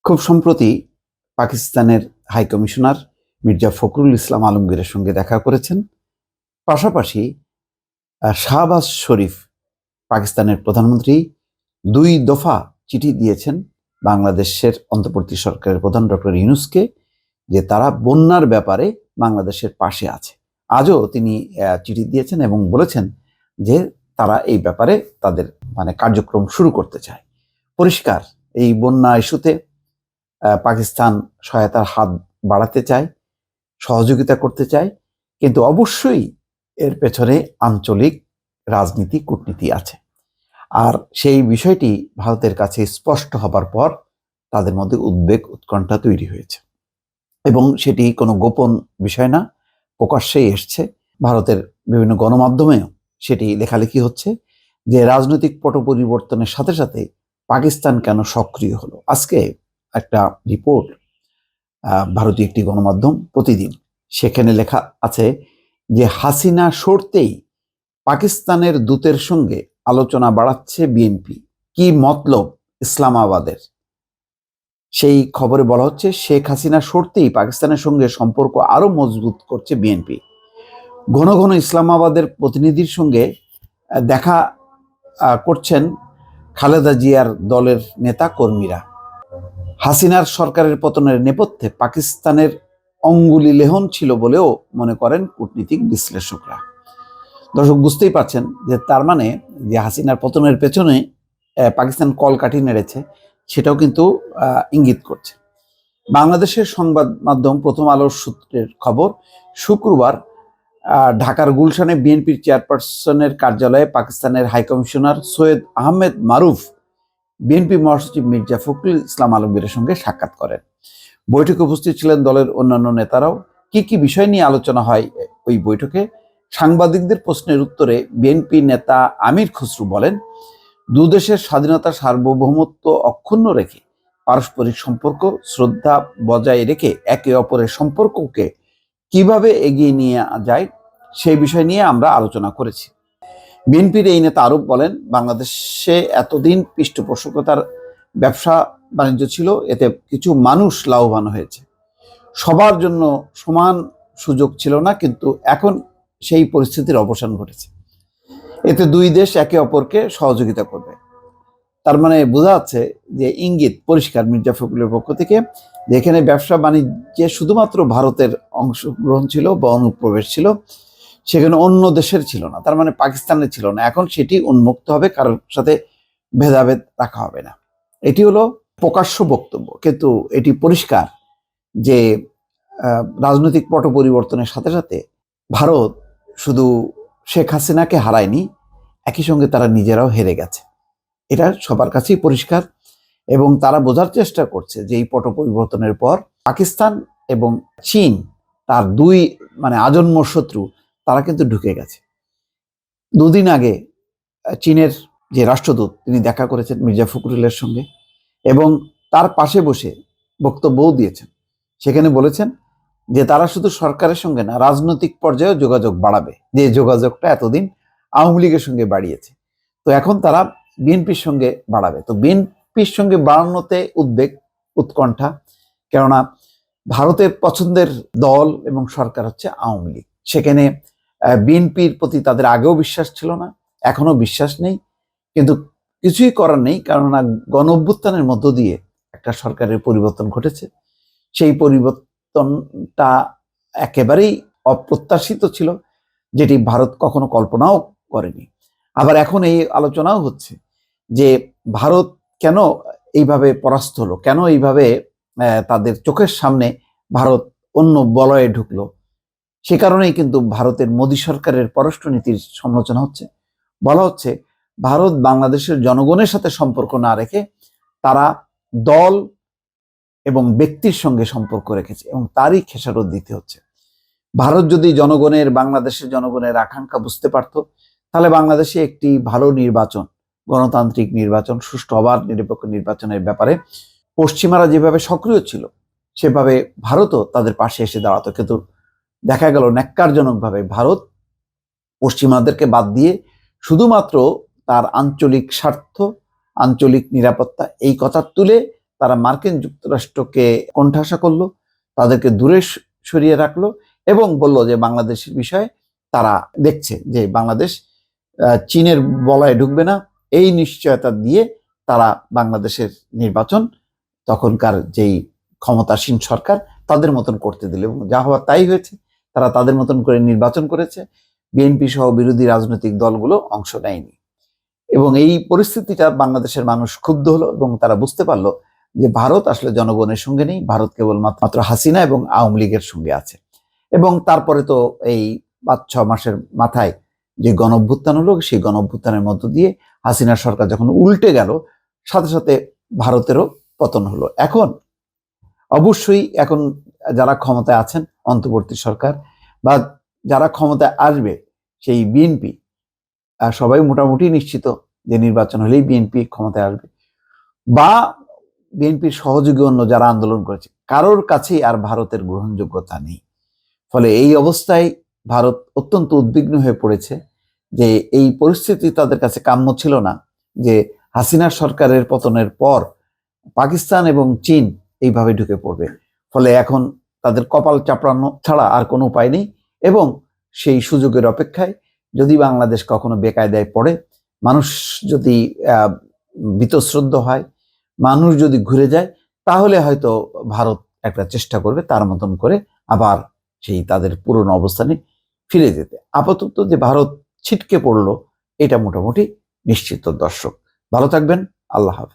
খুব সম্প্রতি পাকিস্তানের হাই কমিশনার মির্জা ফখরুল ইসলাম আলমগীরের সঙ্গে দেখা করেছেন। পাশাপাশি শাহবাজ শরীফ পাকিস্তানের প্রধানমন্ত্রী 2 দফা চিঠি দিয়েছেন বাংলাদেশের অন্তর্বর্তী সরকারের প্রধান ডক্টর ইউনূসকে, যে তারা বন্যার ব্যাপারে বাংলাদেশের পাশে আছে। আজও তিনি চিঠি দিয়েছেন এবং বলেছেন যে তারা এই ব্যাপারে তাদের কার্যক্রম শুরু করতে চায়। পরিষ্কার, এই বন্যা ইস্যুতে পাকিস্তান সহায়তার হাত বাড়াতে চায়, সহযোগিতা করতে চায়, কিন্তু অবশ্যই এর পেছনে আঞ্চলিক রাজনীতি, কূটনীতি আছে। আর সেই বিষয়টি ভারতের কাছে স্পষ্ট হবার পর তাদের মধ্যে উদ্বেগ, উৎকণ্ঠা তৈরি হয়েছে এবং সেটি কোনো গোপন বিষয় না, প্রকাশ্যেই এসছে। ভারতের বিভিন্ন গণমাধ্যমেও সেটি লেখালেখি হচ্ছে যে রাজনৈতিক পট পরিবর্তনের সাথে সাথে পাকিস্তান কেন সক্রিয় হলো। আজকে একটা রিপোর্ট ভারতীয় একটি গণমাধ্যম প্রতিদিন, সেখানে লেখা আছে যে হাসিনা সরতেই পাকিস্তানের দূতের সঙ্গে আলোচনা বাড়াচ্ছে বিএনপি। কি মতলব ইসলামাবাদের? সেই খবরে বলা হচ্ছে শেখ হাসিনা সরতেই পাকিস্তানের সঙ্গে সম্পর্ক আরো মজবুত করছে বিএনপি। ঘন ঘন ইসলামাবাদের প্রতিনিধির সঙ্গে দেখা করছেন খালেদা জিয়ার দলের নেতা কর্মীরা। হাসিনার সরকারের পতনের নেপথ্যে পাকিস্তানের অঙ্গুলি লেহন ছিল বলেও মনে করেন কূটনীতিক বিশ্লেষকরা। দর্শক, বুঝতেই পারছেন যে তার মানে যে হাসিনার পতনের পেছনে পাকিস্তান কলকাঠি নেড়েছে, সেটাও কিন্তু ইঙ্গিত করছে। বাংলাদেশের সংবাদ মাধ্যম প্রথম আলোর সূত্রের খবর, শুক্রবার ঢাকার গুলশানে বিএনপির চেয়ারপারসনের কার্যালয়ে পাকিস্তানের হাইকমিশনার সৈয়দ আহমেদ মারুফ বিএনপি মহাসচিব মির্জা ফখরুল ইসলাম আলমগীরের সঙ্গে সাক্ষাৎ করেন। বৈঠকে উপস্থিত ছিলেন দলের অন্যান্য নেতারাও। কি কি বিষয় নিয়ে আলোচনা হয় ওই বৈঠকে? সাংবাদিকদের প্রশ্নের উত্তরে বিএনপি নেতা আমির খসরু বলেন, দুদেশের স্বাধীনতা, সার্বভৌমত্ব অক্ষুণ্ণ রেখে পারস্পরিক সম্পর্ক শ্রদ্ধা বজায় রেখে একে অপরের সম্পর্ককে কিভাবে এগিয়ে নিয়ে যায় সেই বিষয় নিয়ে আমরা আলোচনা করেছি। বিএনপির এই নেতা আরও বলেন, বাংলাদেশে এতদিন পৃষ্ঠপোষকতার ব্যবসা বাণিজ্য ছিল, এতে কিছু মানুষ লাভবান হয়েছে। সবার জন্য সমান সুযোগ ছিল না, কিন্তু এখন সেই পরিস্থিতির অবসান ঘটেছে। এতে 2 দেশ একে অপরকে সহযোগিতা করবে। তার মানে বোঝা যাচ্ছে যে ইঙ্গিত পরিষ্কার মির্জা ফখরুলের পক্ষ থেকে, যেখানে ব্যবসা বাণিজ্যে শুধুমাত্র ভারতের অংশগ্রহণ ছিল বা অনুপ্রবেশ ছিল, সেখানে অন্য দেশের ছিল না, তার মানে পাকিস্তানের ছিল না। এখন সেটি উন্মুক্ত হবে, কারোর সাথে ভেদাভেদ রাখা হবে না। এটি হলো প্রকাশ্য বক্তব্য, কিন্তু এটি পরিষ্কার যে রাজনৈতিক পট পরিবর্তনের সাথে সাথে ভারত শুধু শেখ হাসিনাকে হারায়নি, একই সঙ্গে তারা নিজেরাও হেরে গেছে। এটা সবার কাছেই পরিষ্কার এবং তারা বোঝার চেষ্টা করছে যে এই পট পরিবর্তনের পর পাকিস্তান এবং চীন, তার 2 আজন্ম শত্রু, তারা কিন্তু ঢুকে গেছে। 2 দিন আগে চীনের যে রাষ্ট্রদূত, তিনি দেখা করেছেন মির্জা ফখরুলের সঙ্গে এবং তার পাশে বসে বক্তব্যও দিয়েছেন। সেখানে বলেছেন যে তারা শুধু সরকারের সঙ্গে না, রাজনৈতিক পর্যায়েও যোগাযোগ বাড়াবে, যে যোগাযোগটা এতদিন আওয়ামী লীগের সঙ্গে বাড়িয়েছে। তো এখন তারা বিএনপির সঙ্গে বাড়াবে। তো বিএনপির সঙ্গে বাড়ানোতে উদ্বেগ, উৎকণ্ঠা, কেননা ভারতের পছন্দের দল এবং সরকার হচ্ছে আওয়ামী লীগ। সেখানে বিএনপির প্রতি তাদের আগেও বিশ্বাস ছিল না, এখনো বিশ্বাস নেই, কিন্তু কিছুই করার নেই, কেননা গণ অভ্যুত্থানের মধ্য দিয়ে একটা সরকারের পরিবর্তন ঘটেছে। সেই পরিবর্তনটা একেবারেই অপ্রত্যাশিত ছিল, যেটি ভারত কখনো কল্পনাও করেনি। আবার এখন এই আলোচনাও হচ্ছে যে ভারত কেন এইভাবে পরাস্ত হলো, কেন এইভাবে তাদের চোখের সামনে ভারত অন্য বলয়ে ঢুকলো। সে কারণেই কিন্তু ভারতের মোদী সরকারের পররাষ্ট্রনীতির সমালোচনা হচ্ছে। বলা হচ্ছে ভারত বাংলাদেশের জনগণের সাথে সম্পর্ক না রেখে তারা দল এবং ব্যক্তির সঙ্গে সম্পর্ক রেখেছে এবং তারই খেসারত দিতে হচ্ছে। ভারত যদি বাংলাদেশের জনগণের আকাঙ্ক্ষা বুঝতে পারত, তাহলে বাংলাদেশে একটি ভালো নির্বাচন, গণতান্ত্রিক নির্বাচন, সুষ্ঠু অবাধ নিরপেক্ষ নির্বাচনের ব্যাপারে পশ্চিমারা যেভাবে সক্রিয় ছিল, সেভাবে ভারতও তাদের পাশে এসে দাঁড়াতো। কিন্তু দেখা গেল ন্যাক্কারজনকভাবে ভারত পশ্চিমাদেরকে বাদ দিয়ে শুধুমাত্র তার আঞ্চলিক স্বার্থ, আঞ্চলিক নিরাপত্তা, এই কথা তুলে তারা মার্কিন যুক্তরাষ্ট্রকে কোণঠাসা করলো, তাদেরকে দূরে সরিয়ে রাখলো এবং বলল যে বাংলাদেশের বিষয়ে তারা দেখছে যে বাংলাদেশ চীনের বলয়ে ঢুকবে না। এই নিশ্চয়তা দিয়ে তারা বাংলাদেশের নির্বাচন তখনকার যেই ক্ষমতাসীন সরকার তাদের মতন করতে দিল এবং যা হওয়ার তাই হয়েছে। তারা তাদের মতন করে নির্বাচন করেছে, বিএনপি সহ বিরোধী রাজনৈতিক দলগুলো অংশ নেয়নি। এবং এই পরিস্থিতিটা বাংলাদেশের মানুষ ক্ষুব্ধ হলো এবং তারা বুঝতে পারলো যে ভারত আসলে জনগণের সঙ্গে নেই, ভারত কেবল মাত্র হাসিনা এবং আওয়ামী লীগের সঙ্গে আছে। এবং তারপরে তো এই 5-6 মাসের মাথায় যে গণঅভ্যুত্থান হলো, সেই গণঅভ্যুত্থানের মধ্য দিয়ে হাসিনা সরকার যখন উল্টে গেল, সাথে সাথে ভারতেরও পতন হলো। এখন অবশ্যই এখন যারা ক্ষমতায় আছেন অন্তর্বর্তী সরকার বা যারা ক্ষমতায় আসবে সেই বিএনপি, সবাই মোটামুটি নিশ্চিত যে নির্বাচন হলেই বিএনপি ক্ষমতায় আসবে বা বিএনপির সহযোগী অন্য যারা আন্দোলন করেছে কারোর কাছেই আর ভারতের গ্রহণযোগ্যতা নেই। ফলে এই অবস্থায় ভারত অত্যন্ত উদ্বিগ্ন হয়ে পড়েছে যে এই পরিস্থিতি তাদের কাছে কাম্য ছিল না যে হাসিনা সরকারের পতনের পর পাকিস্তান এবং চীন এইভাবে ঢুকে পড়বে। ফলে এখন তাদের কপাল চাপড়ানো ছাড়া আর কোনো উপায় নেই এবং সেই সুযোগের অপেক্ষায় যদি বাংলাদেশ কখনো বেকায়দায় পড়ে, মানুষ যদি বীতশ্রদ্ধ হয়, মানুষ যদি ঘুরে যায়, তাহলে হয়তো ভারত একটা চেষ্টা করবে তার মতন করে আবার সেই তাদের পুরনো অবস্থানে ফিরে যেতে। আপাতত যে ভারত ছিটকে পড়লো এটা মোটামুটি নিশ্চিত। দর্শক ভালো থাকবেন, আল্লাহ হাফেজ।